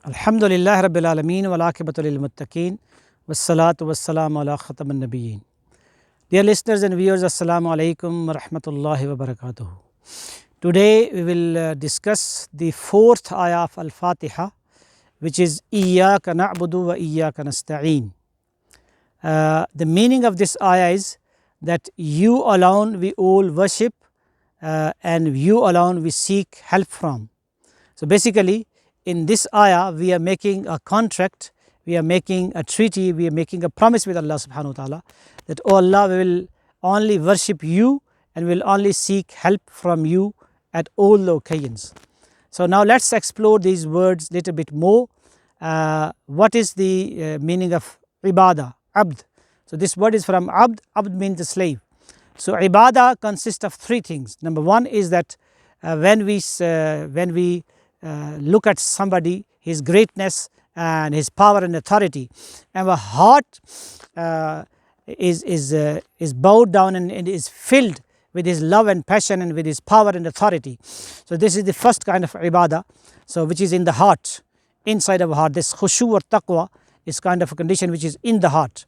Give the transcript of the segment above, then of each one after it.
Alhamdulillah Rabbil Alameen wal aqibatu lil muttaqeen wassalatu wassalamu ala khatamin nabiyyin. Dear listeners and viewers, Assalamu Alaikum wa rahmatullahi wa barakatuh. Today we will discuss the fourth ayah of Al-Fatiha, which is Iyyaka na'budu wa Iyyaka nasta'een. The meaning of this ayah is that you alone we all worship and you alone we seek help from. So basically, in this ayah we are making a contract, we are making a treaty, we are making a promise with Allah subhanahu wa ta'ala that, oh Allah, we will only worship you and we will only seek help from you at all the occasions. So now let's explore these words a little bit more. What is the meaning of ibadah, abd? So this word is from abd. Abd means the slave. So ibadah consists of three things. Number one is that when we look at somebody, his greatness and his power and authority, and our heart is bowed down and is filled with his love and passion and with his power and authority. So this is the first kind of ibadah, so which is in the heart, inside of our heart. This khushu or taqwa is kind of a condition which is in the heart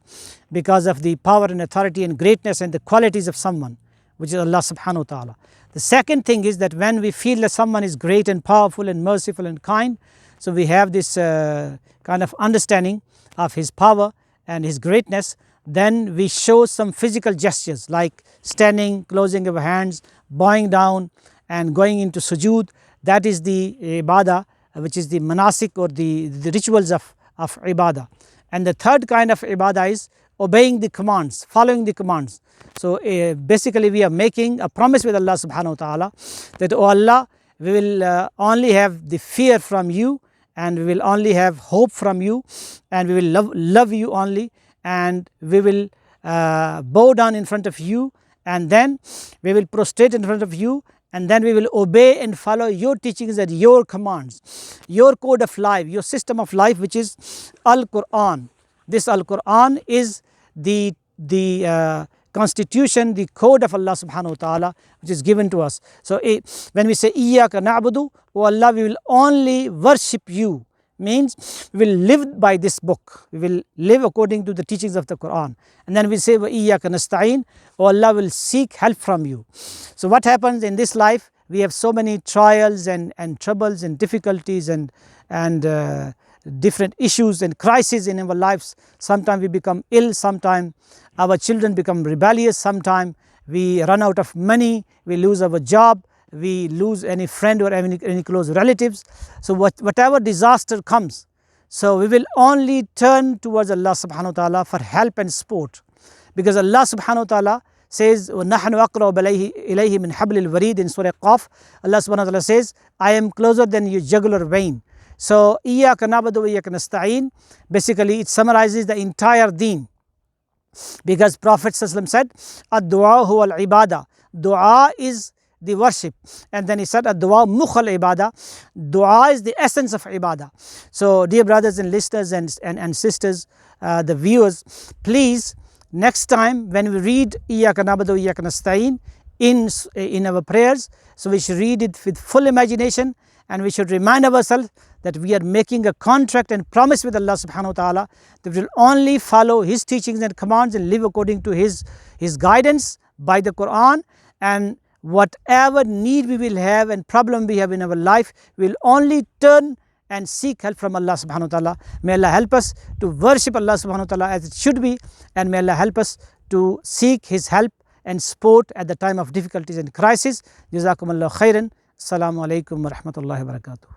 because of the power and authority and greatness and the qualities of someone, which is Allah subhanahu wa ta'ala. The second thing is that when we feel that someone is great and powerful and merciful and kind, so we have this kind of understanding of his power and his greatness, then we show some physical gestures like standing, closing our hands, bowing down and going into sujood. That is the ibadah, which is the manasik or the rituals of ibadah. And the third kind of ibadah is obeying the commands, following the commands. So basically we are making a promise with Allah subhanahu wa ta'ala that, oh Allah, we will only have the fear from you and we will only have hope from you and we will love you only, and we will bow down in front of you, and then we will prostrate in front of you, and then we will obey and follow your teachings and your commands, your code of life, your system of life, which is Al-Qur'an. This Al-Qur'an is the constitution, the code of Allah subhanahu wa ta'ala, which is given to us. So when we say Iyyaka na'budu, oh Allah, we will only worship you, means we will live by this book, we will live according to the teachings of the Qur'an. And then we say wa Iyyaka nasta'een, oh Allah, will seek help from you. So what happens in this life, we have so many trials and troubles and difficulties and different issues and crises in our lives. Sometimes we become ill, sometimes our children become rebellious, sometimes we run out of money, we lose our job, we lose any friend or any close relatives. So whatever disaster comes, so we will only turn towards Allah subhanahu wa ta'ala for help and support, because Allah subhanahu wa ta'ala says, وَنَحْنُ أَقْرَبُ إِلَيْهِ مِنْ حَبْلِ الْوَرِيدِ in Surah Qaf. Allah subhanahu wa ta'ala says, I am closer than your jugular vein. So Iyyaka na'budu wa Iyyaka nasta'een, basically it summarizes the entire deen, because Prophet ﷺ said, ad-du'a huwa al-ibadah, dua is the worship, and then he said ad-du'a mukhal ibadah, dua is the essence of ibadah. So dear brothers and listeners and sisters, the viewers, please next time when we read Iyyaka na'budu wa Iyyaka nasta'een in our prayers, so we should read it with full imagination, and we should remind ourselves that we are making a contract and promise with Allah subhanahu wa ta'ala that we will only follow his teachings and commands and live according to his guidance by the Qur'an, and whatever need we will have and problem we have in our life, we will only turn and seek help from Allah subhanahu wa ta'ala. May Allah help us to worship Allah subhanahu wa ta'ala as it should be, and may Allah help us to seek his help and support at the time of difficulties and crisis. Jazakumullahu khairan. Assalamu alaikum wa rahmatullahi wa barakatuh.